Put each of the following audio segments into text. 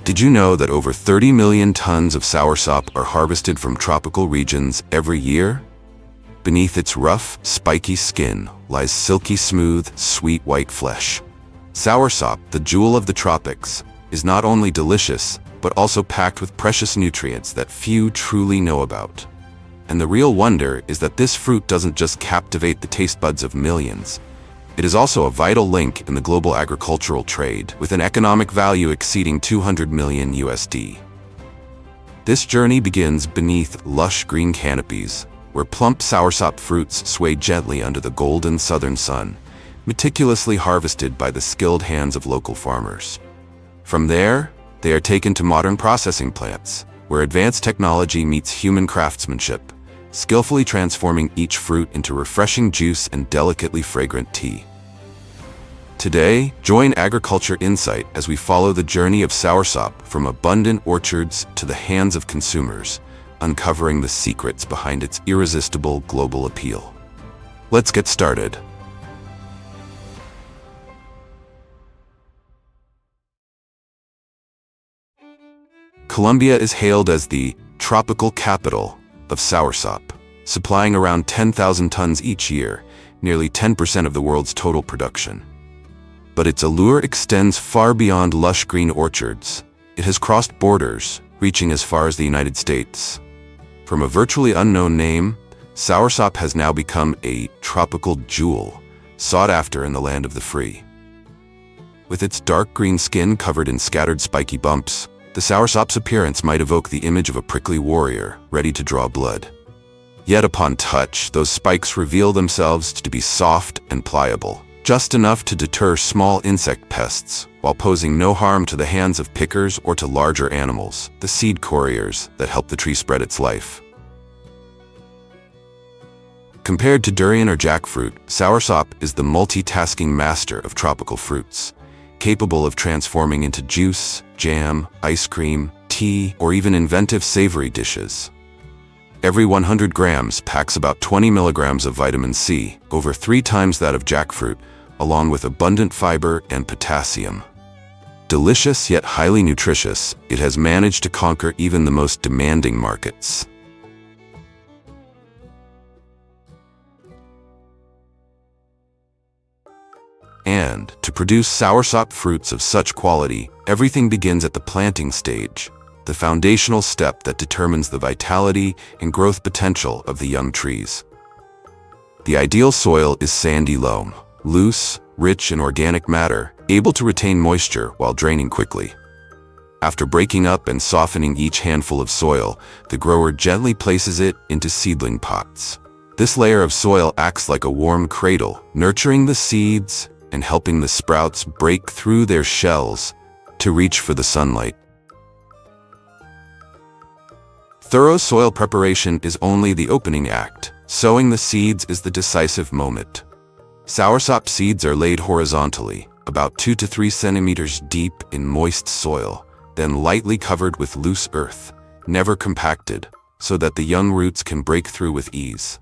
Did you know that over 30 million tons of soursop are harvested from tropical regions every year? Beneath its rough, spiky skin lies silky smooth, sweet white flesh. Soursop, the jewel of the tropics, is not only delicious, but also packed with precious nutrients that few truly know about. And the real wonder is that this fruit doesn't just captivate the taste buds of millions. It is also a vital link in the global agricultural trade, with an economic value exceeding 200 million USD. This journey begins beneath lush green canopies, where plump soursop fruits sway gently under the golden southern sun, meticulously harvested by the skilled hands of local farmers. From there, they are taken to modern processing plants, where advanced technology meets human craftsmanship, skillfully transforming each fruit into refreshing juice and delicately fragrant tea. Today, join Agriculture Insight as we follow the journey of soursop from abundant orchards to the hands of consumers, uncovering the secrets behind its irresistible global appeal. Let's get started. Colombia is hailed as the tropical capital of soursop, supplying around 10,000 tons each year, nearly 10% of the world's total production. But its allure extends far beyond lush green orchards. It has crossed borders, reaching as far as the United States. From a virtually unknown name, soursop has now become a tropical jewel, sought after in the land of the free. With its dark green skin covered in scattered spiky bumps, the soursop's appearance might evoke the image of a prickly warrior, ready to draw blood. Yet upon touch, those spikes reveal themselves to be soft and pliable, just enough to deter small insect pests, while posing no harm to the hands of pickers or to larger animals, the seed couriers that help the tree spread its life. Compared to durian or jackfruit, soursop is the multitasking master of tropical fruits, capable of transforming into juice, jam, ice cream, tea, or even inventive savory dishes. Every 100 grams packs about 20 milligrams of vitamin C, over 3 times that of jackfruit, along with abundant fiber and potassium. Delicious yet highly nutritious, it has managed to conquer even the most demanding markets. And to produce soursop fruits of such quality, everything begins at the planting stage, the foundational step that determines the vitality and growth potential of the young trees. The ideal soil is sandy loam, loose, rich in organic matter, able to retain moisture while draining quickly. After breaking up and softening each handful of soil, the grower gently places it into seedling pots. This layer of soil acts like a warm cradle, nurturing the seeds and helping the sprouts break through their shells to reach for the sunlight. Thorough soil preparation is only the opening act. Sowing the seeds is the decisive moment. Soursop seeds are laid horizontally, about 2 to 3 centimeters deep in moist soil, then lightly covered with loose earth, never compacted, so that the young roots can break through with ease.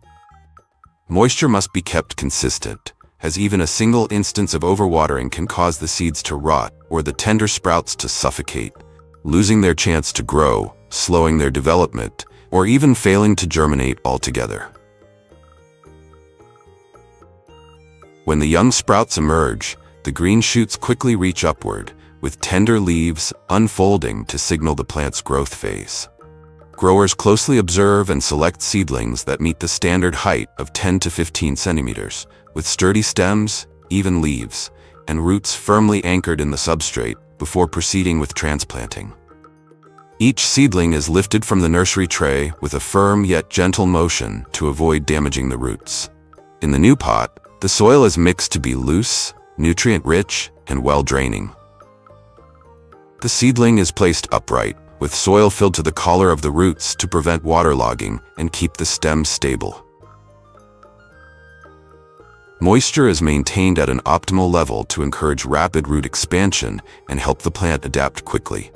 Moisture must be kept consistent, as even a single instance of overwatering can cause the seeds to rot or the tender sprouts to suffocate, losing their chance to grow, slowing their development, or even failing to germinate altogether. When the young sprouts emerge, the green shoots quickly reach upward, with tender leaves unfolding to signal the plant's growth phase. Growers closely observe and select seedlings that meet the standard height of 10 to 15 centimeters, with sturdy stems, even leaves, and roots firmly anchored in the substrate before proceeding with transplanting. Each seedling is lifted from the nursery tray with a firm yet gentle motion to avoid damaging the roots. In the new pot, the soil is mixed to be loose, nutrient-rich, and well-draining. The seedling is placed upright, with soil filled to the collar of the roots to prevent waterlogging and keep the stems stable. Moisture is maintained at an optimal level to encourage rapid root expansion and help the plant adapt quickly.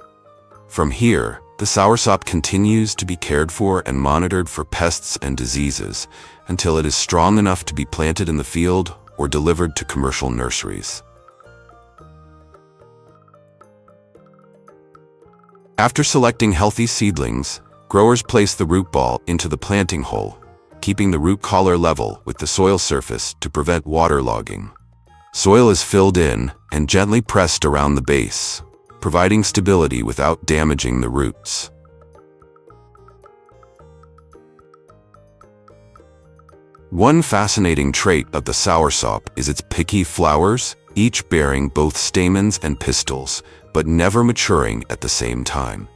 From here, the soursop continues to be cared for and monitored for pests and diseases until it is strong enough to be planted in the field or delivered to commercial nurseries. After selecting healthy seedlings, growers place the root ball into the planting hole, keeping the root collar level with the soil surface to prevent waterlogging. Soil is filled in and gently pressed around the base, providing stability without damaging the roots. One fascinating trait of the soursop is its picky flowers, each bearing both stamens and pistils, but never maturing at the same time.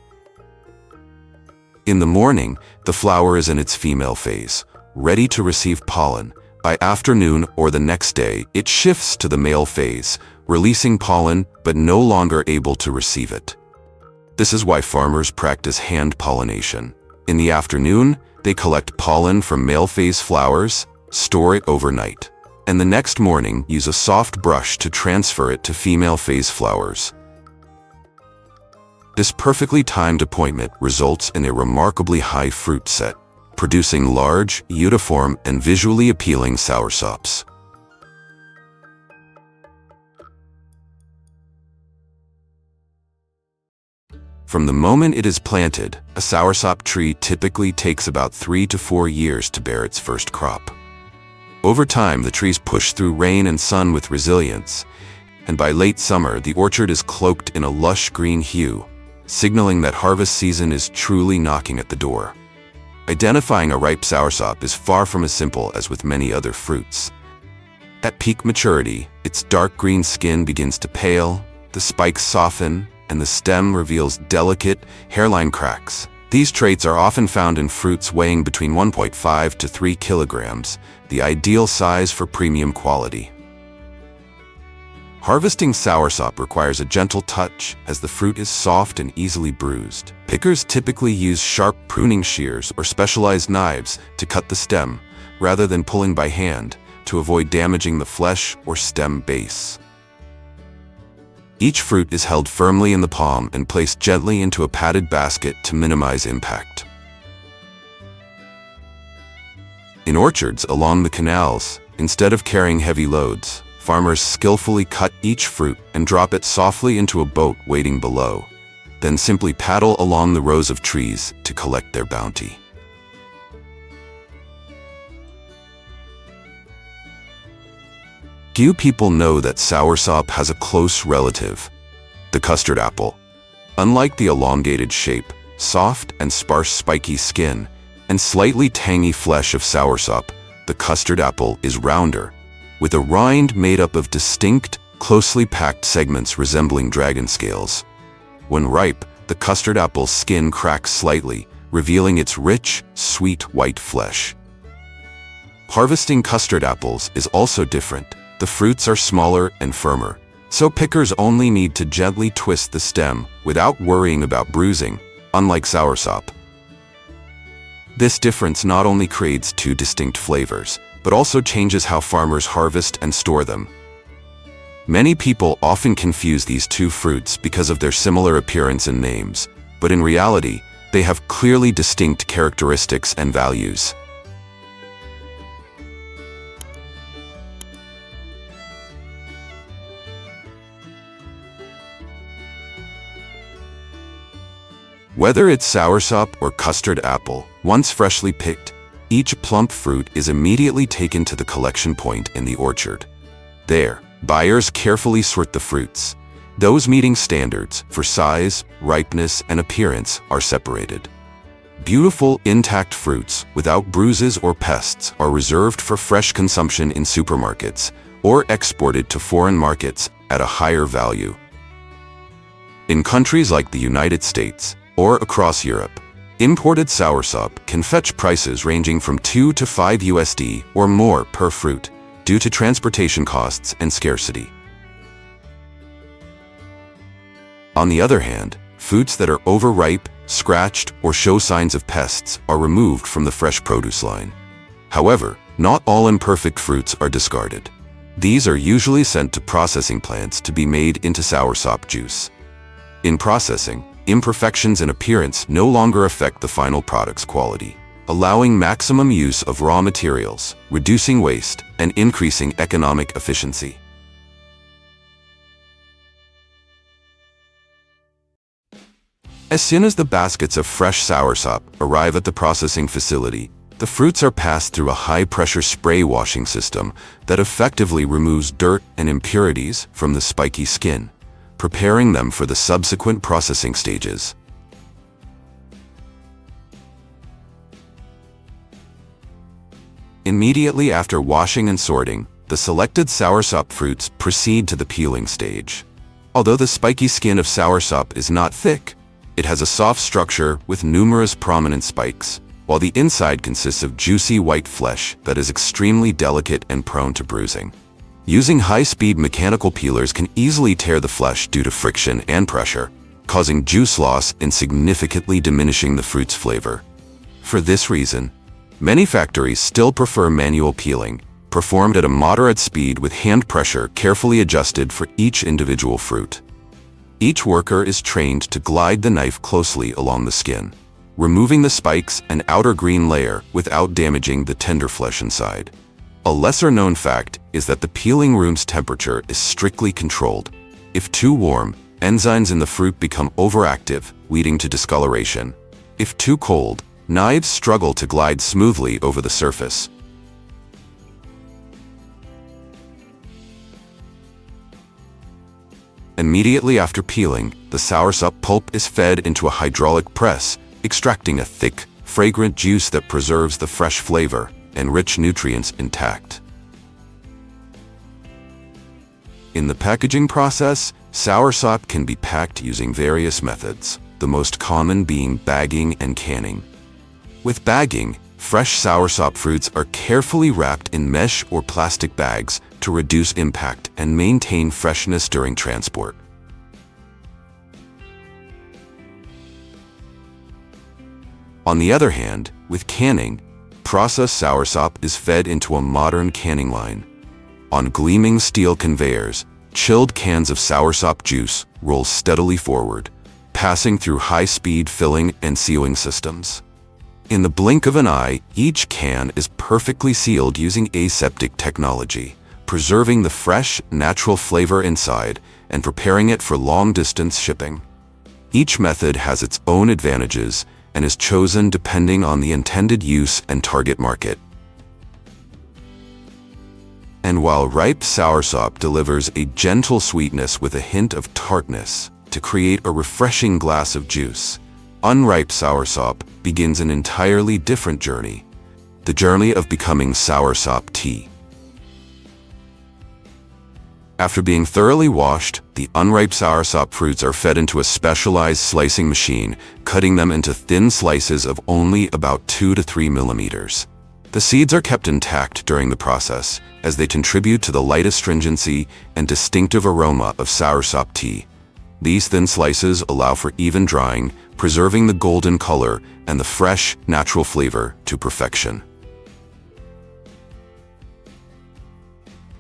In the morning, the flower is in its female phase, ready to receive pollen. By afternoon or the next day, it shifts to the male phase, releasing pollen but no longer able to receive it. This is why farmers practice hand pollination. In the afternoon, they collect pollen from male phase flowers, store it overnight, and the next morning use a soft brush to transfer it to female phase flowers. This perfectly timed appointment results in a remarkably high fruit set, producing large, uniform, and visually appealing soursops. From the moment it is planted, a soursop tree typically takes about 3 to 4 years to bear its first crop. Over time, the trees push through rain and sun with resilience, and by late summer, the orchard is cloaked in a lush green hue, signaling that harvest season is truly knocking at the door. Identifying a ripe soursop is far from as simple as with many other fruits. At peak maturity, its dark green skin begins to pale, the spikes soften, and the stem reveals delicate, hairline cracks. These traits are often found in fruits weighing between 1.5 to 3 kilograms, the ideal size for premium quality. Harvesting soursop requires a gentle touch, as the fruit is soft and easily bruised. Pickers typically use sharp pruning shears or specialized knives to cut the stem, rather than pulling by hand, to avoid damaging the flesh or stem base. Each fruit is held firmly in the palm and placed gently into a padded basket to minimize impact. In orchards along the canals, instead of carrying heavy loads, farmers skillfully cut each fruit and drop it softly into a boat waiting below, then simply paddle along the rows of trees to collect their bounty. Few people know that soursop has a close relative, the custard apple. Unlike the elongated shape, soft and sparse spiky skin, and slightly tangy flesh of soursop, the custard apple is rounder, with a rind made up of distinct, closely packed segments resembling dragon scales. When ripe, the custard apple's skin cracks slightly, revealing its rich, sweet white flesh. Harvesting custard apples is also different. The fruits are smaller and firmer, so pickers only need to gently twist the stem without worrying about bruising, unlike soursop. This difference not only creates two distinct flavors, but also changes how farmers harvest and store them. Many people often confuse these two fruits because of their similar appearance and names, but in reality, they have clearly distinct characteristics and values. Whether it's soursop or custard apple, once freshly picked, each plump fruit is immediately taken to the collection point in the orchard. There, buyers carefully sort the fruits. Those meeting standards for size, ripeness, and appearance are separated. Beautiful, intact fruits without bruises or pests are reserved for fresh consumption in supermarkets or exported to foreign markets at a higher value. In countries like the United States, or across Europe, imported soursop can fetch prices ranging from 2 to 5 USD or more per fruit due to transportation costs and scarcity. On the other hand, fruits that are overripe, scratched, or show signs of pests are removed from the fresh produce line. However, not all imperfect fruits are discarded. These are usually sent to processing plants to be made into soursop juice. In processing, imperfections in appearance no longer affect the final product's quality, allowing maximum use of raw materials, reducing waste, and increasing economic efficiency. As soon as the baskets of fresh soursop arrive at the processing facility, the fruits are passed through a high-pressure spray washing system that effectively removes dirt and impurities from the spiky skin, preparing them for the subsequent processing stages. Immediately after washing and sorting, the selected soursop fruits proceed to the peeling stage. Although the spiky skin of soursop is not thick, it has a soft structure with numerous prominent spikes, while the inside consists of juicy white flesh that is extremely delicate and prone to bruising. Using high-speed mechanical peelers can easily tear the flesh due to friction and pressure, causing juice loss and significantly diminishing the fruit's flavor. For this reason, many factories still prefer manual peeling, performed at a moderate speed with hand pressure carefully adjusted for each individual fruit. Each worker is trained to glide the knife closely along the skin, removing the spikes and outer green layer without damaging the tender flesh inside. A lesser-known fact is that the peeling room's temperature is strictly controlled. If too warm, enzymes in the fruit become overactive, leading to discoloration. If too cold, knives struggle to glide smoothly over the surface. Immediately after peeling, the soursop pulp is fed into a hydraulic press, extracting a thick, fragrant juice that preserves the fresh flavor and rich nutrients intact. In the packaging process, soursop can be packed using various methods, the most common being bagging and canning. With bagging, fresh soursop fruits are carefully wrapped in mesh or plastic bags to reduce impact and maintain freshness during transport. On the other hand, with canning, processed soursop is fed into a modern canning line. On gleaming steel conveyors, chilled cans of soursop juice roll steadily forward, passing through high-speed filling and sealing systems. In the blink of an eye, each can is perfectly sealed using aseptic technology, preserving the fresh, natural flavor inside and preparing it for long-distance shipping. Each method has its own advantages and is chosen depending on the intended use and target market. And while ripe soursop delivers a gentle sweetness with a hint of tartness to create a refreshing glass of juice, unripe soursop begins an entirely different journey, the journey of becoming soursop tea. After being thoroughly washed, the unripe soursop fruits are fed into a specialized slicing machine, cutting them into thin slices of only about 2 to 3 millimeters. The seeds are kept intact during the process, as they contribute to the light astringency and distinctive aroma of soursop tea. These thin slices allow for even drying, preserving the golden color and the fresh, natural flavor to perfection.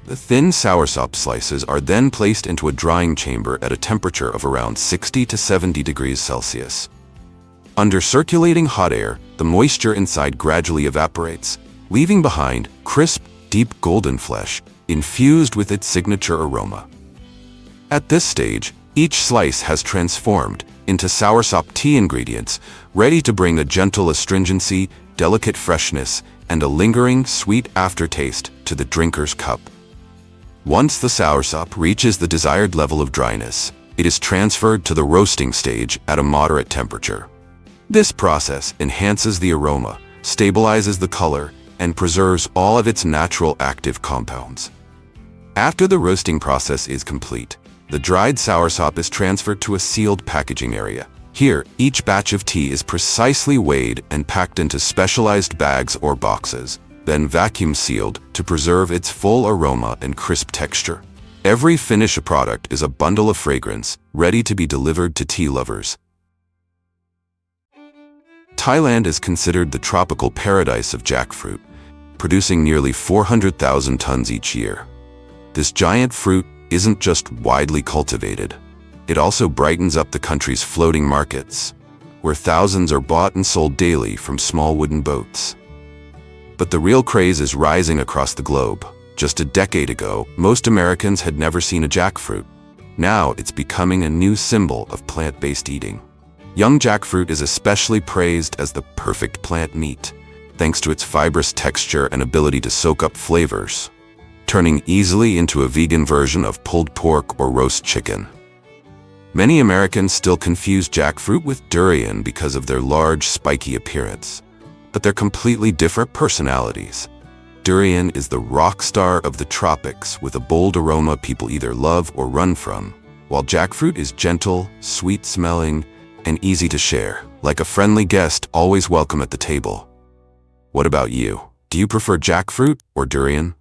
The thin soursop slices are then placed into a drying chamber at a temperature of around 60 to 70 degrees Celsius. Under circulating hot air, the moisture inside gradually evaporates, leaving behind crisp, deep golden flesh, infused with its signature aroma. At this stage, each slice has transformed into soursop tea ingredients, ready to bring a gentle astringency, delicate freshness, and a lingering, sweet aftertaste to the drinker's cup. Once the soursop reaches the desired level of dryness, it is transferred to the roasting stage at a moderate temperature. This process enhances the aroma, stabilizes the color, and preserves all of its natural active compounds. After the roasting process is complete, the dried soursop is transferred to a sealed packaging area. Here, each batch of tea is precisely weighed and packed into specialized bags or boxes, then vacuum sealed to preserve its full aroma and crisp texture. Every finished product is a bundle of fragrance, ready to be delivered to tea lovers. Thailand is considered the tropical paradise of jackfruit, producing nearly 400,000 tons each year. This giant fruit isn't just widely cultivated. It also brightens up the country's floating markets, where thousands are bought and sold daily from small wooden boats. But the real craze is rising across the globe. Just a decade ago, most Americans had never seen a jackfruit. Now it's becoming a new symbol of plant-based eating. Young jackfruit is especially praised as the perfect plant meat, thanks to its fibrous texture and ability to soak up flavors, turning easily into a vegan version of pulled pork or roast chicken. Many Americans still confuse jackfruit with durian because of their large, spiky appearance, but they're completely different personalities. Durian is the rock star of the tropics with a bold aroma people either love or run from, while jackfruit is gentle, sweet-smelling, and easy to share, like a friendly guest always welcome at the table. What about you? Do you prefer jackfruit or durian?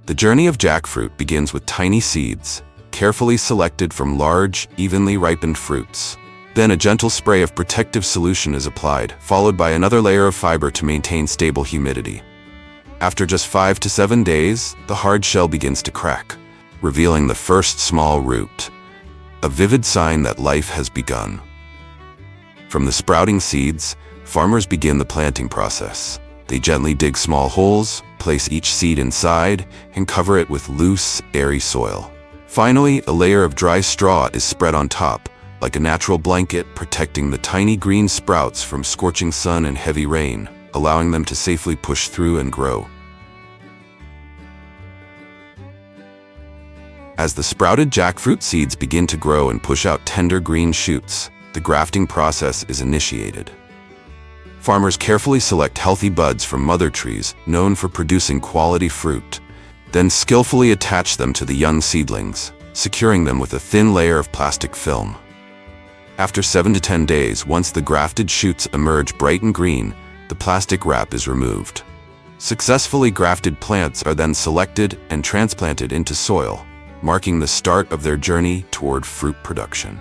The journey of jackfruit begins with tiny seeds, carefully selected from large, evenly ripened fruits. Then a gentle spray of protective solution is applied, followed by another layer of fiber to maintain stable humidity. After just 5 to 7 days, the hard shell begins to crack, revealing the first small root, a vivid sign that life has begun. From the sprouting seeds, farmers begin the planting process. They gently dig small holes, place each seed inside, and cover it with loose, airy soil. Finally, a layer of dry straw is spread on top, like a natural blanket protecting the tiny green sprouts from scorching sun and heavy rain, allowing them to safely push through and grow. As the sprouted jackfruit seeds begin to grow and push out tender green shoots, the grafting process is initiated. Farmers carefully select healthy buds from mother trees known for producing quality fruit, then skillfully attach them to the young seedlings, securing them with a thin layer of plastic film. After 7 to 10 days, once the grafted shoots emerge bright and green, the plastic wrap is removed. Successfully grafted plants are then selected and transplanted into soil, marking the start of their journey toward fruit production.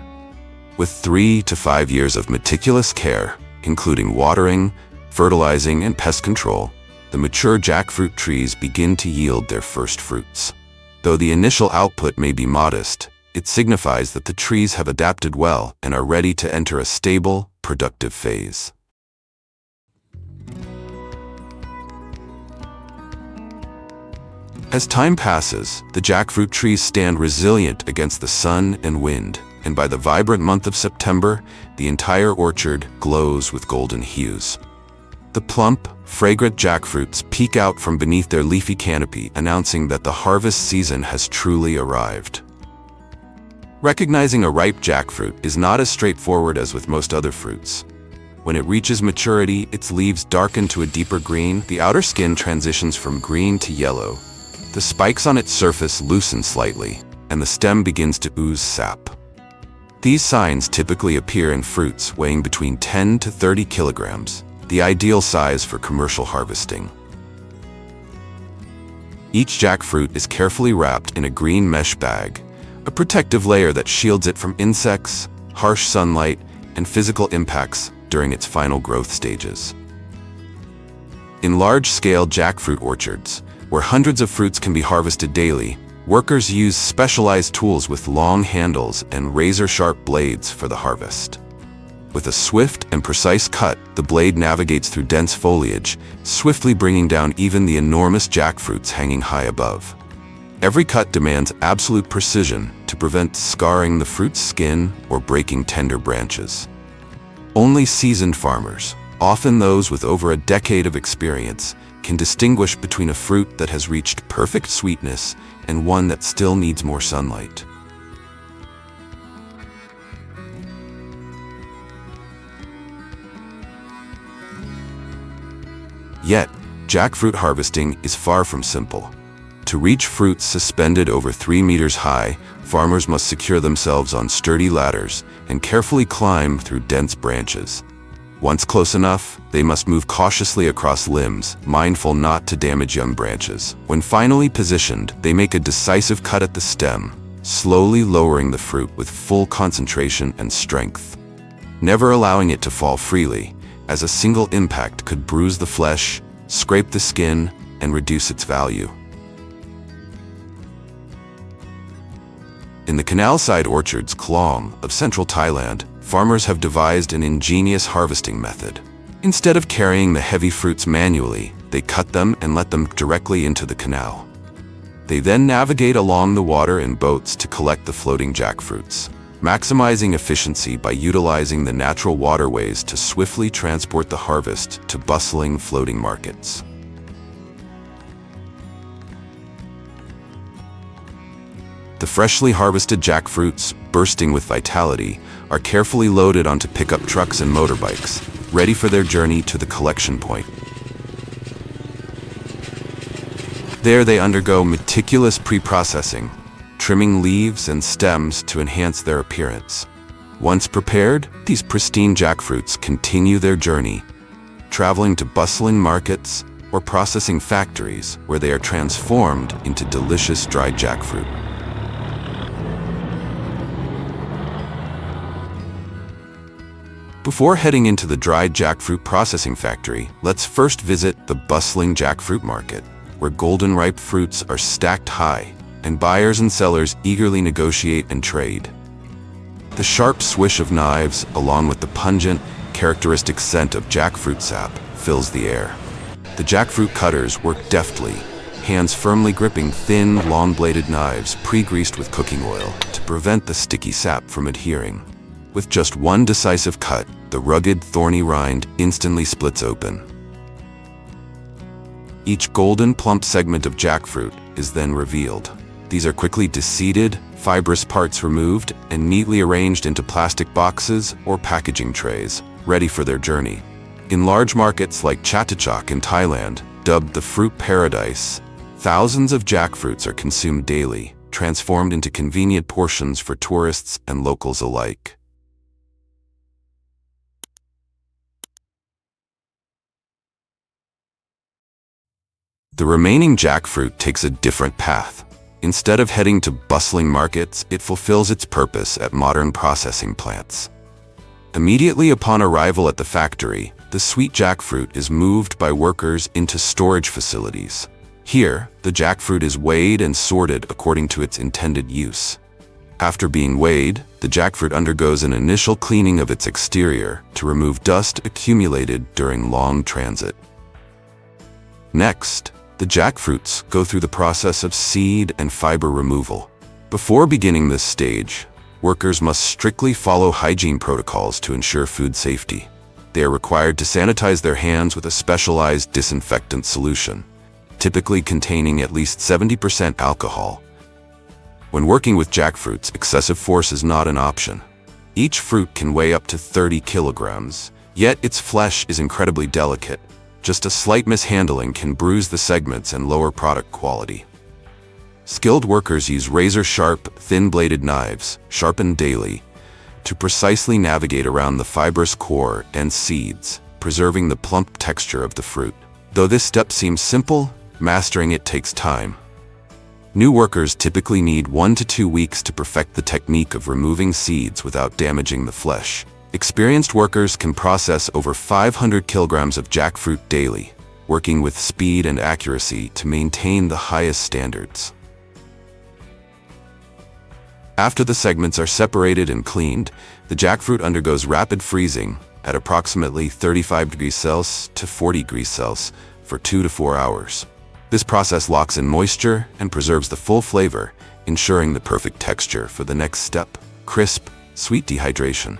With 3 to 5 years of meticulous care, including watering, fertilizing, and pest control, the mature jackfruit trees begin to yield their first fruits. Though the initial output may be modest, it signifies that the trees have adapted well and are ready to enter a stable, productive phase. As time passes, the jackfruit trees stand resilient against the sun and wind, and by the vibrant month of September, the entire orchard glows with golden hues. The plump, fragrant jackfruits peek out from beneath their leafy canopy, announcing that the harvest season has truly arrived. Recognizing a ripe jackfruit is not as straightforward as with most other fruits. When it reaches maturity, its leaves darken to a deeper green, the outer skin transitions from green to yellow. The spikes on its surface loosen slightly, and the stem begins to ooze sap. These signs typically appear in fruits weighing between 10 to 30 kilograms, the ideal size for commercial harvesting. Each jackfruit is carefully wrapped in a green mesh bag, a protective layer that shields it from insects, harsh sunlight, and physical impacts during its final growth stages. In large-scale jackfruit orchards, where hundreds of fruits can be harvested daily, workers use specialized tools with long handles and razor-sharp blades for the harvest. With a swift and precise cut, the blade navigates through dense foliage, swiftly bringing down even the enormous jackfruits hanging high above. Every cut demands absolute precision to prevent scarring the fruit's skin or breaking tender branches. Only seasoned farmers, often those with over a decade of experience, can distinguish between a fruit that has reached perfect sweetness and one that still needs more sunlight. Yet, jackfruit harvesting is far from simple. To reach fruits suspended over 3 meters high, farmers must secure themselves on sturdy ladders and carefully climb through dense branches. Once close enough, they must move cautiously across limbs, mindful not to damage young branches. When finally positioned, they make a decisive cut at the stem, slowly lowering the fruit with full concentration and strength, never allowing it to fall freely, as a single impact could bruise the flesh, scrape the skin, and reduce its value. In the canal-side orchards Klong of central Thailand, farmers have devised an ingenious harvesting method. Instead of carrying the heavy fruits manually, they cut them and let them directly into the canal. They then navigate along the water in boats to collect the floating jackfruits. maximizing efficiency by utilizing the natural waterways to swiftly transport the harvest to bustling floating markets. The freshly harvested jackfruits, bursting with vitality, are carefully loaded onto pickup trucks and motorbikes, ready for their journey to the collection point. There they undergo meticulous pre-processing, trimming leaves and stems to enhance their appearance. Once prepared, these pristine jackfruits continue their journey, traveling to bustling markets or processing factories where they are transformed into delicious dried jackfruit. Before heading into the dried jackfruit processing factory, let's first visit the bustling jackfruit market, where golden ripe fruits are stacked high, and buyers and sellers eagerly negotiate and trade. The sharp swish of knives, along with the pungent, characteristic scent of jackfruit sap, fills the air. The jackfruit cutters work deftly, hands firmly gripping thin, long-bladed knives pre-greased with cooking oil to prevent the sticky sap from adhering. With just one decisive cut, the rugged, thorny rind instantly splits open. Each golden, plump segment of jackfruit is then revealed. These are quickly deseeded, fibrous parts removed, and neatly arranged into plastic boxes or packaging trays, ready for their journey. In large markets like Chatuchak in Thailand, dubbed the fruit paradise, thousands of jackfruits are consumed daily, transformed into convenient portions for tourists and locals alike. The remaining jackfruit takes a different path. Instead of heading to bustling markets, it fulfills its purpose at modern processing plants. Immediately upon arrival at the factory, the sweet jackfruit is moved by workers into storage facilities. Here, the jackfruit is weighed and sorted according to its intended use. After being weighed, the jackfruit undergoes an initial cleaning of its exterior to remove dust accumulated during long transit. Next, the jackfruits go through the process of seed and fiber removal. Before beginning this stage, workers must strictly follow hygiene protocols to ensure food safety. They are required to sanitize their hands with a specialized disinfectant solution, typically containing at least 70% alcohol. When working with jackfruits, excessive force is not an option. Each fruit can weigh up to 30 kilograms, yet its flesh is incredibly delicate. Just a slight mishandling can bruise the segments and lower product quality. Skilled workers use razor-sharp, thin-bladed knives, sharpened daily, to precisely navigate around the fibrous core and seeds, preserving the plump texture of the fruit. Though this step seems simple, mastering it takes time. New workers typically need 1 to 2 weeks to perfect the technique of removing seeds without damaging the flesh. Experienced workers can process over 500 kilograms of jackfruit daily, working with speed and accuracy to maintain the highest standards. After the segments are separated and cleaned, the jackfruit undergoes rapid freezing at approximately 35 degrees Celsius to 40 degrees Celsius for 2 to 4 hours. This process locks in moisture and preserves the full flavor, ensuring the perfect texture for the next step: crisp, sweet dehydration.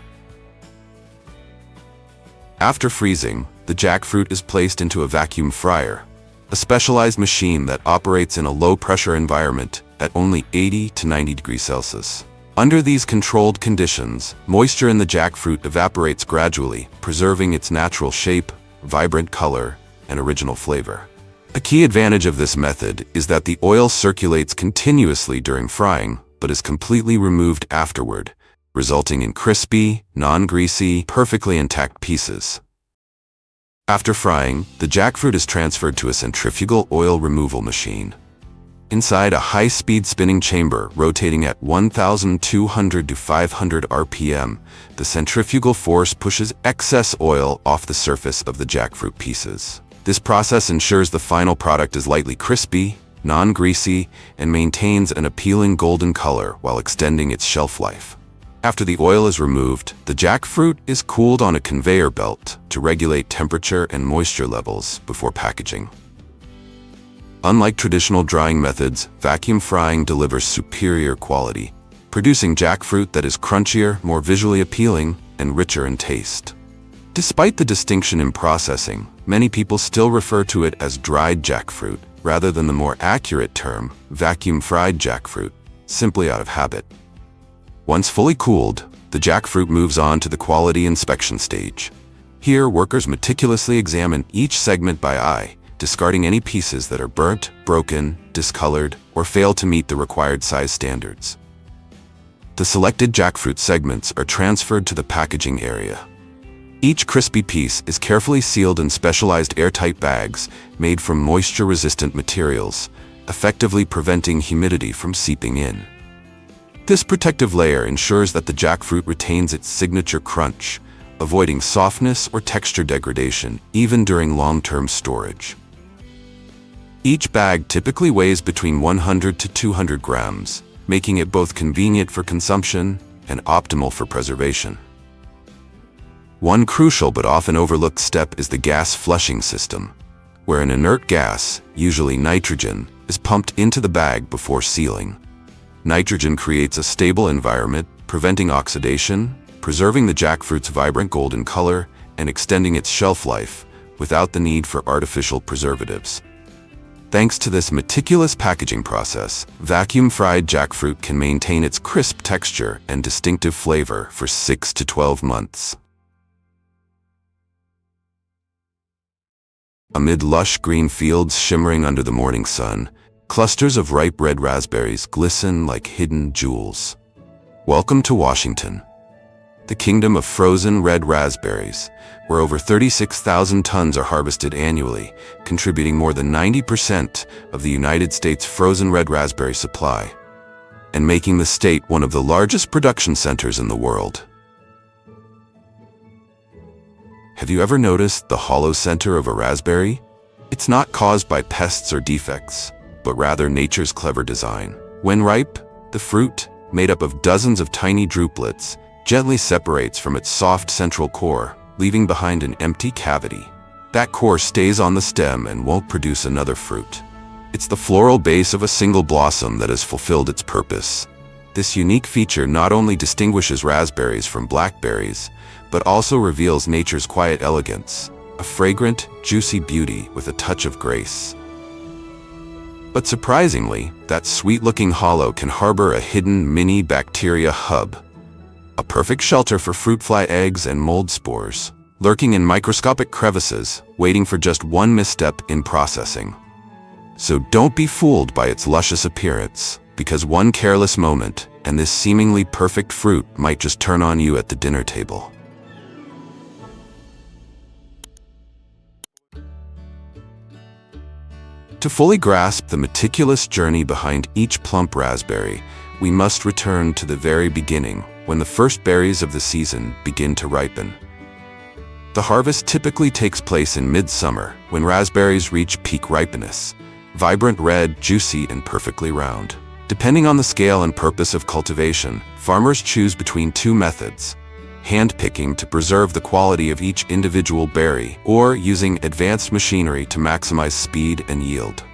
After freezing, the jackfruit is placed into a vacuum fryer, a specialized machine that operates in a low-pressure environment at only 80 to 90 degrees Celsius. Under these controlled conditions, moisture in the jackfruit evaporates gradually, preserving its natural shape, vibrant color, and original flavor. A key advantage of this method is that the oil circulates continuously during frying, but is completely removed afterward, resulting in crispy, non-greasy, perfectly intact pieces. After frying, the jackfruit is transferred to a centrifugal oil removal machine. Inside a high-speed spinning chamber rotating at 1,200 to 500 RPM, the centrifugal force pushes excess oil off the surface of the jackfruit pieces. This process ensures the final product is lightly crispy, non-greasy, and maintains an appealing golden color while extending its shelf life. After the oil is removed, the jackfruit is cooled on a conveyor belt to regulate temperature and moisture levels before packaging. Unlike traditional drying methods, vacuum frying delivers superior quality, producing jackfruit that is crunchier, more visually appealing, and richer in taste. Despite the distinction in processing, many people still refer to it as dried jackfruit rather than the more accurate term, vacuum-fried jackfruit, simply out of habit. Once fully cooled, the jackfruit moves on to the quality inspection stage. Here, workers meticulously examine each segment by eye, discarding any pieces that are burnt, broken, discolored, or fail to meet the required size standards. The selected jackfruit segments are transferred to the packaging area. Each crispy piece is carefully sealed in specialized airtight bags made from moisture-resistant materials, effectively preventing humidity from seeping in. This protective layer ensures that the jackfruit retains its signature crunch, avoiding softness or texture degradation even during long-term storage. Each bag typically weighs between 100 to 200 grams, making it both convenient for consumption and optimal for preservation. One crucial but often overlooked step is the gas flushing system, where an inert gas, usually nitrogen, is pumped into the bag before sealing. Nitrogen creates a stable environment, preventing oxidation, preserving the jackfruit's vibrant golden color, and extending its shelf life without the need for artificial preservatives. Thanks to this meticulous packaging process, vacuum-fried jackfruit can maintain its crisp texture and distinctive flavor for 6 to 12 months. Amid lush green fields shimmering under the morning sun, clusters of ripe red raspberries glisten like hidden jewels. Welcome to Washington, the kingdom of frozen red raspberries, where over 36,000 tons are harvested annually, contributing more than 90% of the United States' frozen red raspberry supply, and making the state one of the largest production centers in the world. Have you ever noticed the hollow center of a raspberry? It's not caused by pests or defects, but rather nature's clever design. When ripe, the fruit, made up of dozens of tiny drupelets, gently separates from its soft central core, leaving behind an empty cavity. That core stays on the stem and won't produce another fruit. It's the floral base of a single blossom that has fulfilled its purpose. This unique feature not only distinguishes raspberries from blackberries, but also reveals nature's quiet elegance, a fragrant, juicy beauty with a touch of grace. But surprisingly, that sweet-looking hollow can harbor a hidden mini bacteria hub, a perfect shelter for fruit fly eggs and mold spores, lurking in microscopic crevices, waiting for just one misstep in processing. So don't be fooled by its luscious appearance, because one careless moment, and this seemingly perfect fruit might just turn on you at the dinner table. To fully grasp the meticulous journey behind each plump raspberry, we must return to the very beginning, when the first berries of the season begin to ripen. The harvest typically takes place in midsummer, when raspberries reach peak ripeness, vibrant red, juicy, and perfectly round. Depending on the scale and purpose of cultivation, farmers choose between two methods: hand-picking to preserve the quality of each individual berry, or using advanced machinery to maximize speed and yield.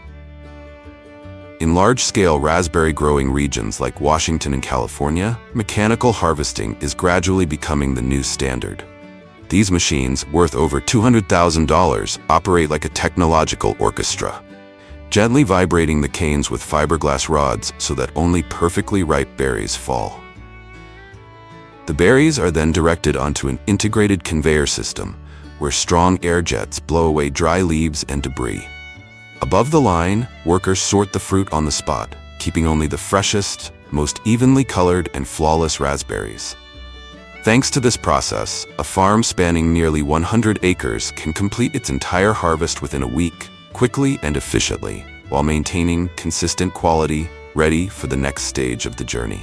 In large-scale raspberry-growing regions like Washington and California, mechanical harvesting is gradually becoming the new standard. These machines, worth over $200,000, operate like a technological orchestra, gently vibrating the canes with fiberglass rods so that only perfectly ripe berries fall. The berries are then directed onto an integrated conveyor system, where strong air jets blow away dry leaves and debris. Above the line, workers sort the fruit on the spot, keeping only the freshest, most evenly colored and flawless raspberries. Thanks to this process, a farm spanning nearly 100 acres can complete its entire harvest within a week, quickly and efficiently, while maintaining consistent quality, ready for the next stage of the journey.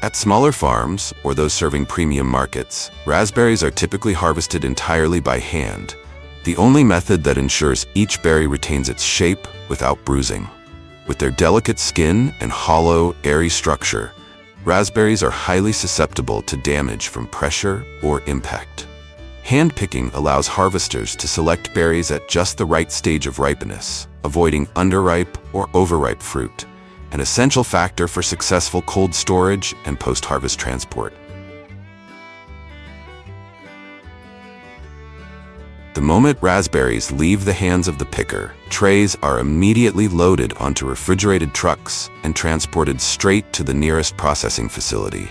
At smaller farms, or those serving premium markets, raspberries are typically harvested entirely by hand, the only method that ensures each berry retains its shape without bruising. With their delicate skin and hollow, airy structure, raspberries are highly susceptible to damage from pressure or impact. Hand-picking allows harvesters to select berries at just the right stage of ripeness, avoiding underripe or overripe fruit, an essential factor for successful cold storage and post-harvest transport. The moment raspberries leave the hands of the picker, trays are immediately loaded onto refrigerated trucks and transported straight to the nearest processing facility.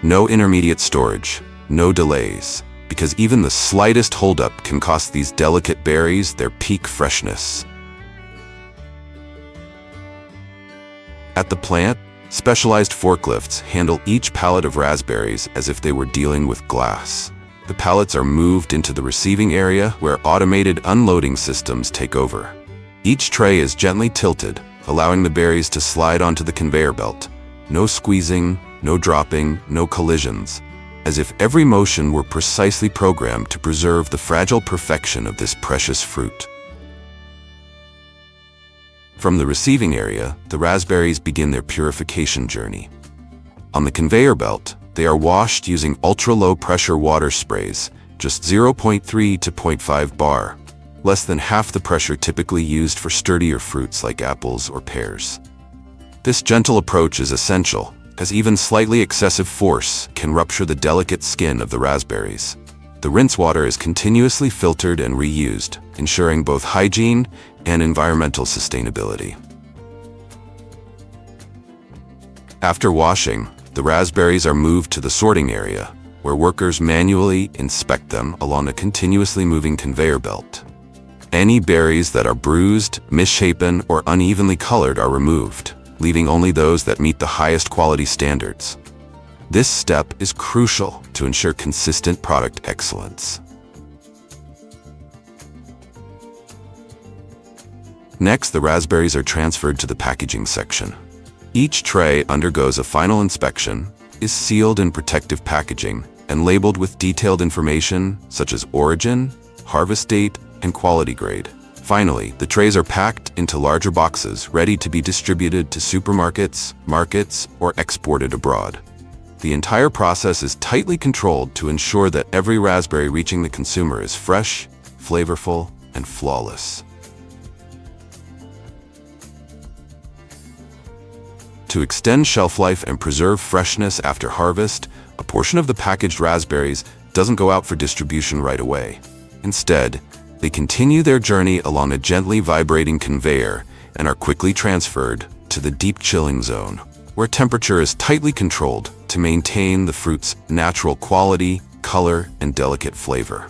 No intermediate storage, no delays, because even the slightest holdup can cost these delicate berries their peak freshness. At the plant, specialized forklifts handle each pallet of raspberries as if they were dealing with glass. The pallets are moved into the receiving area where automated unloading systems take over. Each tray is gently tilted, allowing the berries to slide onto the conveyor belt. No squeezing, no dropping, no collisions, as if every motion were precisely programmed to preserve the fragile perfection of this precious fruit. From the receiving area, the raspberries begin their purification journey. On the conveyor belt, they are washed using ultra-low pressure water sprays, just 0.3 to 0.5 bar, less than half the pressure typically used for sturdier fruits like apples or pears. This gentle approach is essential, as even slightly excessive force can rupture the delicate skin of the raspberries. The rinse water is continuously filtered and reused, ensuring both hygiene and environmental sustainability. After washing, the raspberries are moved to the sorting area, where workers manually inspect them along a continuously moving conveyor belt. Any berries that are bruised, misshapen, or unevenly colored are removed, leaving only those that meet the highest quality standards. This step is crucial to ensure consistent product excellence. Next, the raspberries are transferred to the packaging section. Each tray undergoes a final inspection, is sealed in protective packaging, and labeled with detailed information such as origin, harvest date, and quality grade. Finally, the trays are packed into larger boxes ready to be distributed to supermarkets, markets, or exported abroad. The entire process is tightly controlled to ensure that every raspberry reaching the consumer is fresh, flavorful, and flawless. To extend shelf life and preserve freshness after harvest, a portion of the packaged raspberries doesn't go out for distribution right away. Instead, they continue their journey along a gently vibrating conveyor and are quickly transferred to the deep chilling zone, where temperature is tightly controlled to maintain the fruit's natural quality, color, and delicate flavor.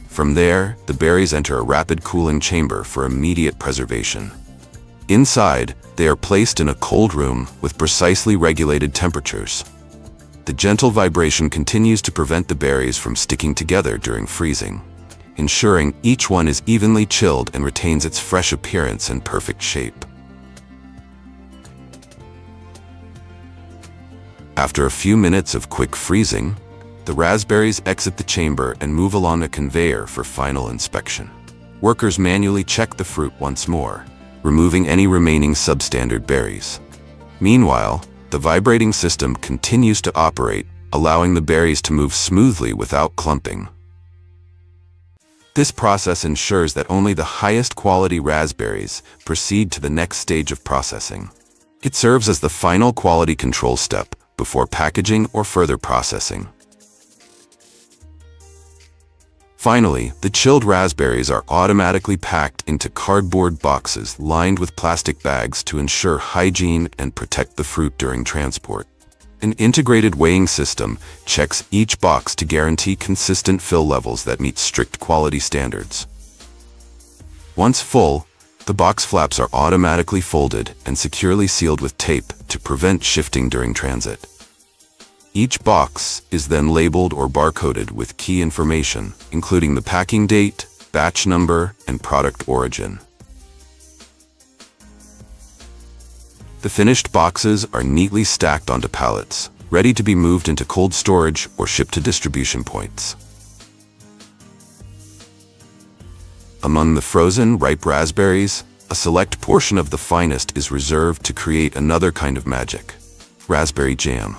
From there, the berries enter a rapid cooling chamber for immediate preservation. Inside, they are placed in a cold room with precisely regulated temperatures. The gentle vibration continues to prevent the berries from sticking together during freezing, ensuring each one is evenly chilled and retains its fresh appearance and perfect shape. After a few minutes of quick freezing, the raspberries exit the chamber and move along a conveyor for final inspection. Workers manually check the fruit once more, removing any remaining substandard berries. Meanwhile, the vibrating system continues to operate, allowing the berries to move smoothly without clumping. This process ensures that only the highest quality raspberries proceed to the next stage of processing. It serves as the final quality control step before packaging or further processing. Finally, the chilled raspberries are automatically packed into cardboard boxes lined with plastic bags to ensure hygiene and protect the fruit during transport. An integrated weighing system checks each box to guarantee consistent fill levels that meet strict quality standards. Once full, the box flaps are automatically folded and securely sealed with tape to prevent shifting during transit. Each box is then labeled or barcoded with key information, including the packing date, batch number, and product origin. The finished boxes are neatly stacked onto pallets, ready to be moved into cold storage or shipped to distribution points. Among the frozen, ripe raspberries, a select portion of the finest is reserved to create another kind of magic: raspberry jam.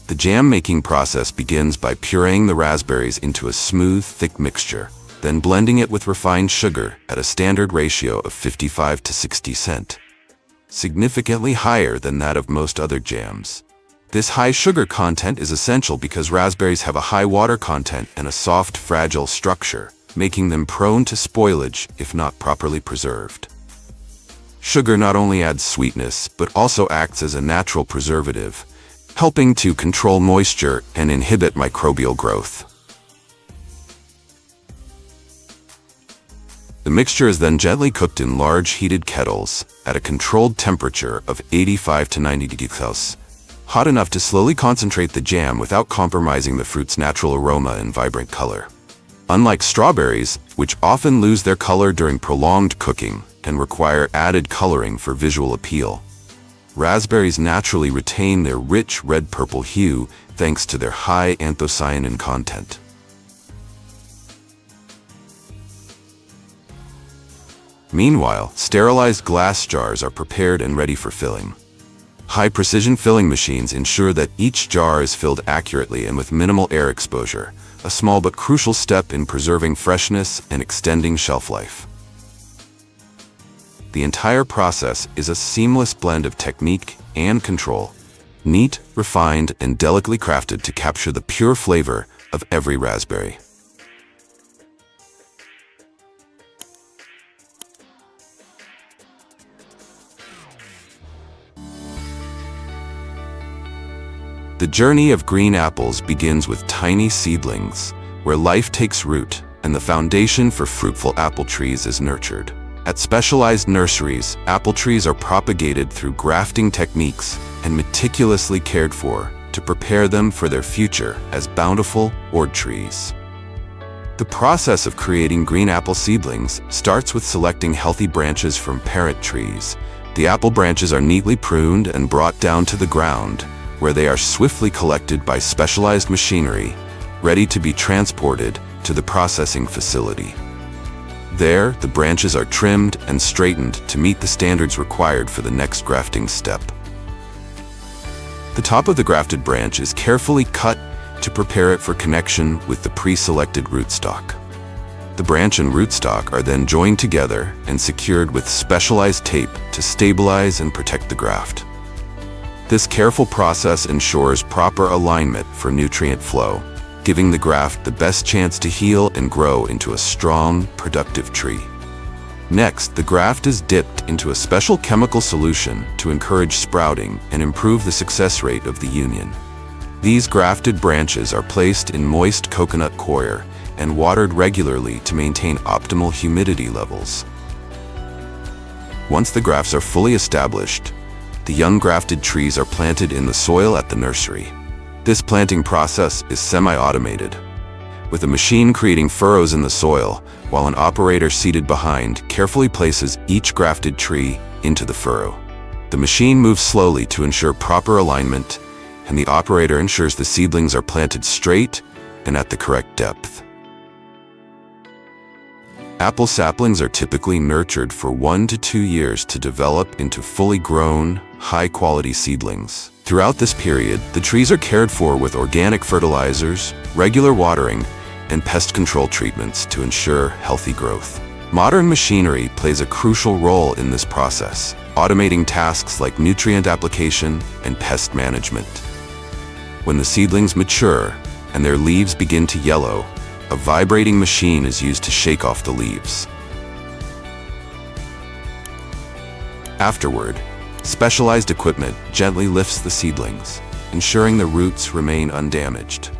The jam-making process begins by pureeing the raspberries into a smooth, thick mixture, then blending it with refined sugar at a standard ratio of 55 to 60%, significantly higher than that of most other jams. This high sugar content is essential because raspberries have a high water content and a soft, fragile structure, making them prone to spoilage if not properly preserved. Sugar not only adds sweetness, but also acts as a natural preservative, helping to control moisture and inhibit microbial growth. The mixture is then gently cooked in large heated kettles at a controlled temperature of 85 to 90 degrees Celsius, hot enough to slowly concentrate the jam without compromising the fruit's natural aroma and vibrant color. Unlike strawberries, which often lose their color during prolonged cooking and require added coloring for visual appeal, raspberries naturally retain their rich red-purple hue thanks to their high anthocyanin content. Meanwhile, sterilized glass jars are prepared and ready for filling. High-precision filling machines ensure that each jar is filled accurately and with minimal air exposure, a small but crucial step in preserving freshness and extending shelf life. The entire process is a seamless blend of technique and control, neat, refined, and delicately crafted to capture the pure flavor of every raspberry. The journey of green apples begins with tiny seedlings, where life takes root and the foundation for fruitful apple trees is nurtured. At specialized nurseries, apple trees are propagated through grafting techniques and meticulously cared for to prepare them for their future as bountiful gourd trees. The process of creating green apple seedlings starts with selecting healthy branches from parent trees. The apple branches are neatly pruned and brought down to the ground, where they are swiftly collected by specialized machinery, ready to be transported to the processing facility. There, the branches are trimmed and straightened to meet the standards required for the next grafting step. The top of the grafted branch is carefully cut to prepare it for connection with the pre-selected rootstock. The branch and rootstock are then joined together and secured with specialized tape to stabilize and protect the graft. This careful process ensures proper alignment for nutrient flow, giving the graft the best chance to heal and grow into a strong, productive tree. Next, the graft is dipped into a special chemical solution to encourage sprouting and improve the success rate of the union. These grafted branches are placed in moist coconut coir and watered regularly to maintain optimal humidity levels. Once the grafts are fully established, the young grafted trees are planted in the soil at the nursery. This planting process is semi-automated, with a machine creating furrows in the soil, while an operator seated behind carefully places each grafted tree into the furrow. The machine moves slowly to ensure proper alignment, and the operator ensures the seedlings are planted straight and at the correct depth. Apple saplings are typically nurtured for 1 to 2 years to develop into fully grown, high-quality seedlings. Throughout this period, the trees are cared for with organic fertilizers, regular watering, and pest control treatments to ensure healthy growth. Modern machinery plays a crucial role in this process, automating tasks like nutrient application and pest management. When the seedlings mature and their leaves begin to yellow, a vibrating machine is used to shake off the leaves. Afterward, specialized equipment gently lifts the seedlings, ensuring the roots remain undamaged.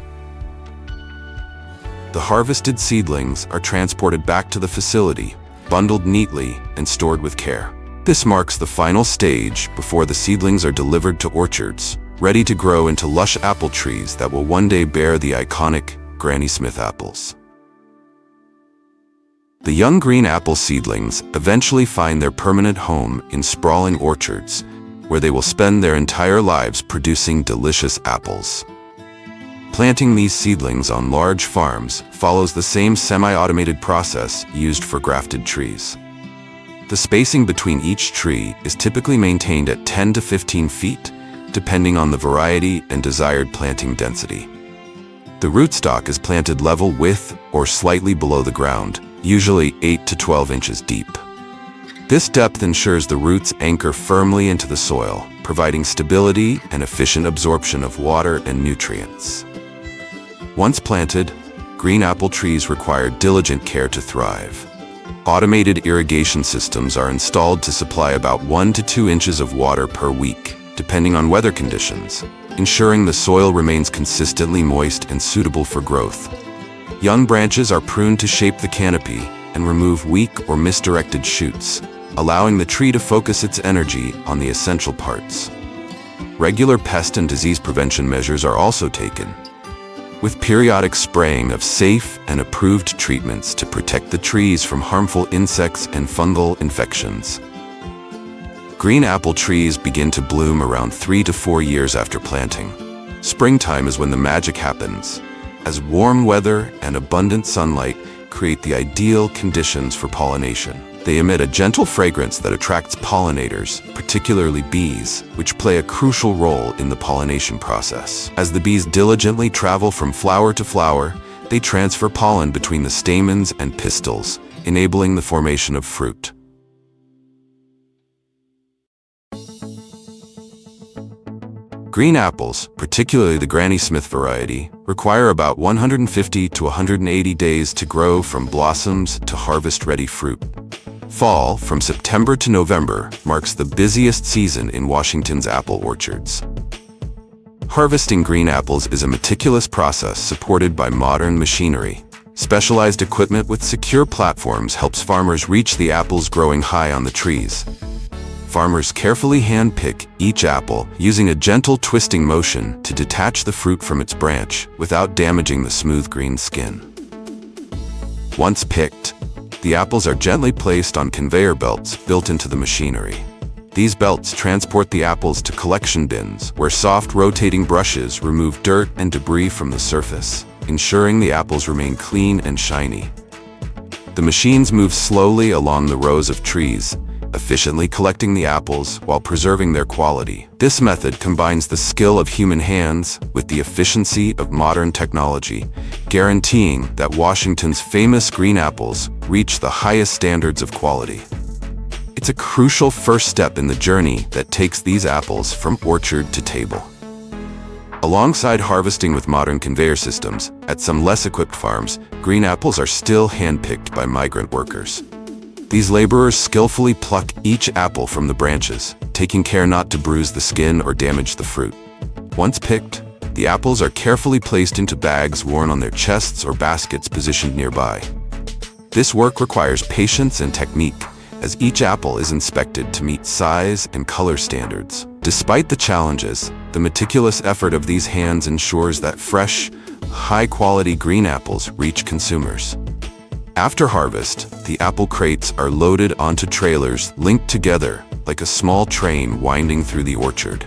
The harvested seedlings are transported back to the facility, bundled neatly and stored with care. This marks the final stage before the seedlings are delivered to orchards, ready to grow into lush apple trees that will one day bear the iconic Granny Smith apples. The young green apple seedlings eventually find their permanent home in sprawling orchards, where they will spend their entire lives producing delicious apples. Planting these seedlings on large farms follows the same semi-automated process used for grafted trees. The spacing between each tree is typically maintained at 10 to 15 feet, depending on the variety and desired planting density. The rootstock is planted level with or slightly below the ground, usually 8 to 12 inches deep. This depth ensures the roots anchor firmly into the soil, providing stability and efficient absorption of water and nutrients. Once planted, green apple trees require diligent care to thrive. Automated irrigation systems are installed to supply about 1 to 2 inches of water per week, depending on weather conditions, ensuring the soil remains consistently moist and suitable for growth. Young branches are pruned to shape the canopy and remove weak or misdirected shoots, allowing the tree to focus its energy on the essential parts. Regular pest and disease prevention measures are also taken, with periodic spraying of safe and approved treatments to protect the trees from harmful insects and fungal infections. Green apple trees begin to bloom around 3 to 4 years after planting. Springtime is when the magic happens, as warm weather and abundant sunlight create the ideal conditions for pollination. They emit a gentle fragrance that attracts pollinators, particularly bees, which play a crucial role in the pollination process. As the bees diligently travel from flower to flower, they transfer pollen between the stamens and pistils, enabling the formation of fruit. Green apples, particularly the Granny Smith variety, require about 150 to 180 days to grow from blossoms to harvest-ready fruit. Fall, from September to November, marks the busiest season in Washington's apple orchards. Harvesting green apples is a meticulous process supported by modern machinery. Specialized equipment with secure platforms helps farmers reach the apples growing high on the trees. Farmers carefully hand-pick each apple, using a gentle twisting motion to detach the fruit from its branch without damaging the smooth green skin. Once picked, the apples are gently placed on conveyor belts built into the machinery. These belts transport the apples to collection bins, where soft rotating brushes remove dirt and debris from the surface, ensuring the apples remain clean and shiny. The machines move slowly along the rows of trees, efficiently collecting the apples while preserving their quality. This method combines the skill of human hands with the efficiency of modern technology, guaranteeing that Washington's famous green apples reach the highest standards of quality. It's a crucial first step in the journey that takes these apples from orchard to table. Alongside harvesting with modern conveyor systems, at some less equipped farms, green apples are still hand-picked by migrant workers. These laborers skillfully pluck each apple from the branches, taking care not to bruise the skin or damage the fruit. Once picked, the apples are carefully placed into bags worn on their chests or baskets positioned nearby. This work requires patience and technique, as each apple is inspected to meet size and color standards. Despite the challenges, the meticulous effort of these hands ensures that fresh, high-quality green apples reach consumers. After harvest, the apple crates are loaded onto trailers linked together like a small train winding through the orchard.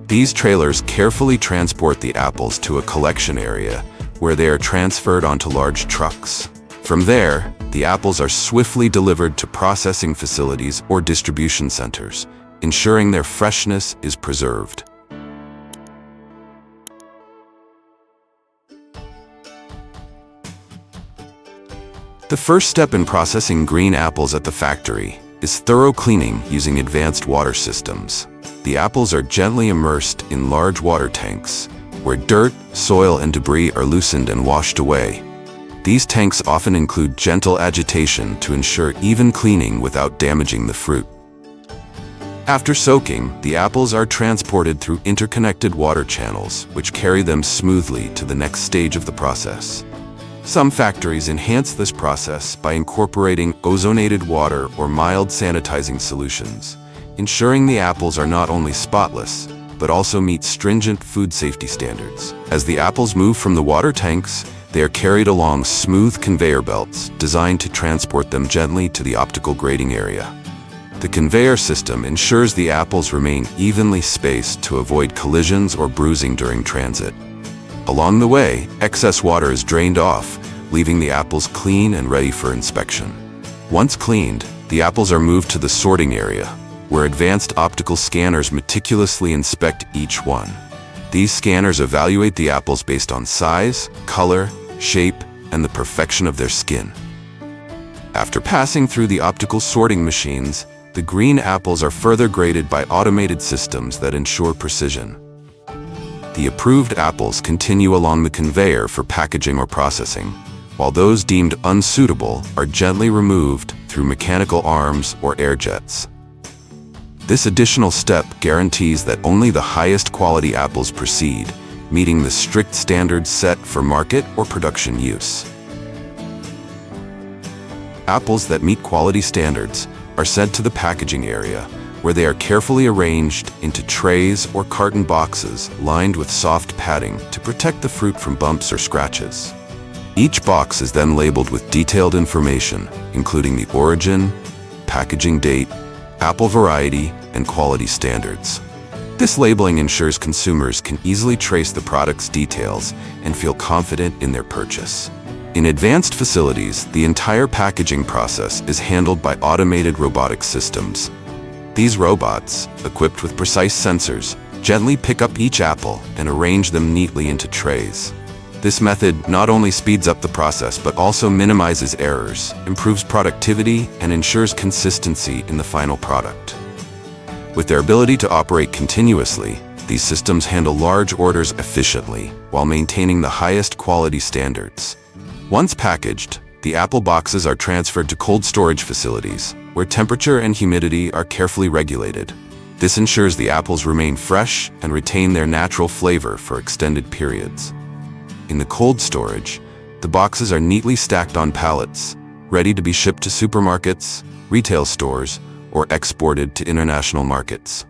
These trailers carefully transport the apples to a collection area where they are transferred onto large trucks. From there, the apples are swiftly delivered to processing facilities or distribution centers, ensuring their freshness is preserved. The first step in processing green apples at the factory is thorough cleaning using advanced water systems. The apples are gently immersed in large water tanks, where dirt, soil, and debris are loosened and washed away. These tanks often include gentle agitation to ensure even cleaning without damaging the fruit. After soaking, the apples are transported through interconnected water channels, which carry them smoothly to the next stage of the process. Some factories enhance this process by incorporating ozonated water or mild sanitizing solutions, ensuring the apples are not only spotless, but also meet stringent food safety standards. As the apples move from the water tanks, they are carried along smooth conveyor belts designed to transport them gently to the optical grading area. The conveyor system ensures the apples remain evenly spaced to avoid collisions or bruising during transit. Along the way, excess water is drained off, leaving the apples clean and ready for inspection. Once cleaned, the apples are moved to the sorting area, where advanced optical scanners meticulously inspect each one. These scanners evaluate the apples based on size, color, shape, and the perfection of their skin. After passing through the optical sorting machines, the green apples are further graded by automated systems that ensure precision. The approved apples continue along the conveyor for packaging or processing, while those deemed unsuitable are gently removed through mechanical arms or air jets. This additional step guarantees that only the highest quality apples proceed, meeting the strict standards set for market or production use. Apples that meet quality standards are sent to the packaging area, where they are carefully arranged into trays or carton boxes lined with soft padding to protect the fruit from bumps or scratches. Each box is then labeled with detailed information, including the origin, packaging date, apple variety, and quality standards. This labeling ensures consumers can easily trace the product's details and feel confident in their purchase. In advanced facilities, the entire packaging process is handled by automated robotic systems. These robots, equipped with precise sensors, gently pick up each apple and arrange them neatly into trays. This method not only speeds up the process but also minimizes errors, improves productivity, and ensures consistency in the final product. With their ability to operate continuously, these systems handle large orders efficiently while maintaining the highest quality standards. Once packaged, the apple boxes are transferred to cold storage facilities, where temperature and humidity are carefully regulated. This ensures the apples remain fresh and retain their natural flavor for extended periods. In the cold storage, the boxes are neatly stacked on pallets, ready to be shipped to supermarkets, retail stores, or exported to international markets.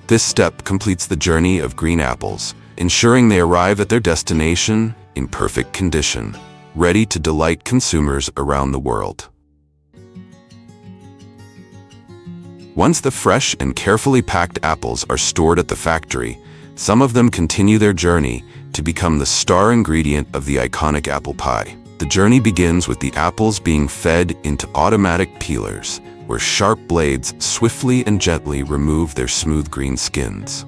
This step completes the journey of green apples, ensuring they arrive at their destination in perfect condition, ready to delight consumers around the world. Once the fresh and carefully packed apples are stored at the factory, some of them continue their journey to become the star ingredient of the iconic apple pie. The journey begins with the apples being fed into automatic peelers, where sharp blades swiftly and gently remove their smooth green skins.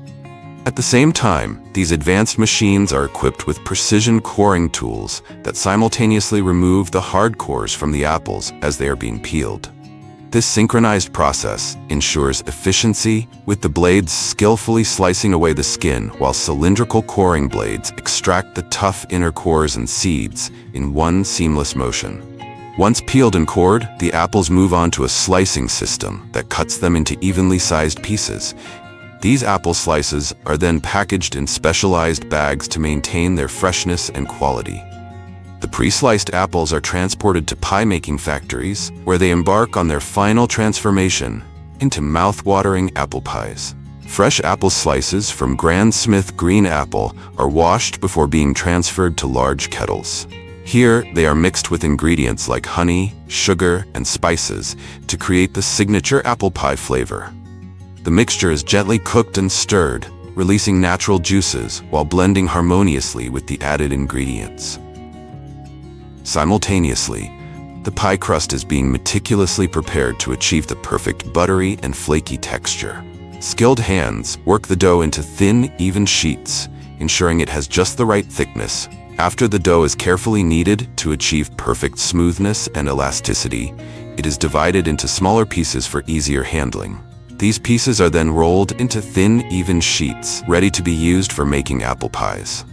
At the same time, these advanced machines are equipped with precision coring tools that simultaneously remove the hard cores from the apples as they are being peeled. This synchronized process ensures efficiency, with the blades skillfully slicing away the skin while cylindrical coring blades extract the tough inner cores and seeds in one seamless motion. Once peeled and cored, the apples move on to a slicing system that cuts them into evenly sized pieces. These apple slices are then packaged in specialized bags to maintain their freshness and quality. The pre-sliced apples are transported to pie-making factories, where they embark on their final transformation into mouth-watering apple pies. Fresh apple slices from Grand Smith green apple are washed before being transferred to large kettles. Here, they are mixed with ingredients like honey, sugar, and spices to create the signature apple pie flavor. The mixture is gently cooked and stirred, releasing natural juices while blending harmoniously with the added ingredients. Simultaneously, the pie crust is being meticulously prepared to achieve the perfect buttery and flaky texture. Skilled hands work the dough into thin, even sheets, ensuring it has just the right thickness. After the dough is carefully kneaded to achieve perfect smoothness and elasticity, it is divided into smaller pieces for easier handling. These pieces are then rolled into thin, even sheets, ready to be used for making apple pies.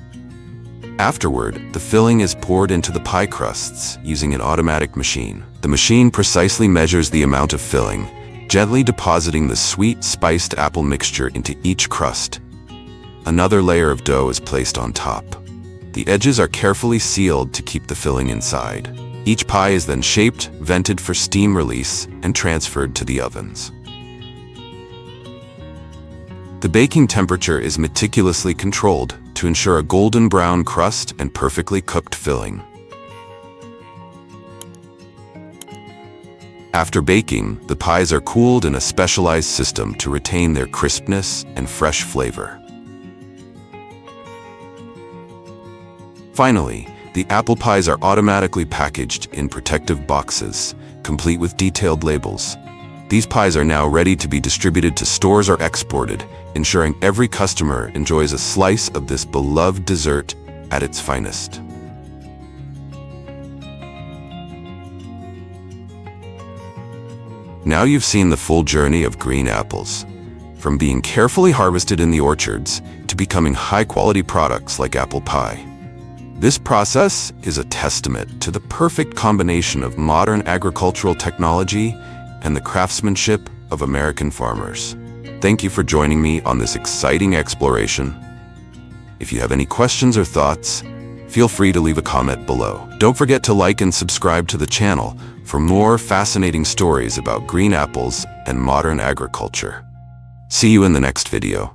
Afterward, the filling is poured into the pie crusts using an automatic machine. The machine precisely measures the amount of filling, gently depositing the sweet, spiced apple mixture into each crust. Another layer of dough is placed on top. The edges are carefully sealed to keep the filling inside. Each pie is then shaped, vented for steam release, and transferred to the ovens. The baking temperature is meticulously controlled to ensure a golden brown crust and perfectly cooked filling. After baking, the pies are cooled in a specialized system to retain their crispness and fresh flavor. Finally, the apple pies are automatically packaged in protective boxes, complete with detailed labels. These pies are now ready to be distributed to stores or exported, ensuring every customer enjoys a slice of this beloved dessert at its finest. Now you've seen the full journey of green apples, from being carefully harvested in the orchards to becoming high-quality products like apple pie. This process is a testament to the perfect combination of modern agricultural technology and the craftsmanship of American farmers. Thank you for joining me on this exciting exploration. If you have any questions or thoughts, feel free to leave a comment below. Don't forget to like and subscribe to the channel for more fascinating stories about green apples and modern agriculture. See you in the next video.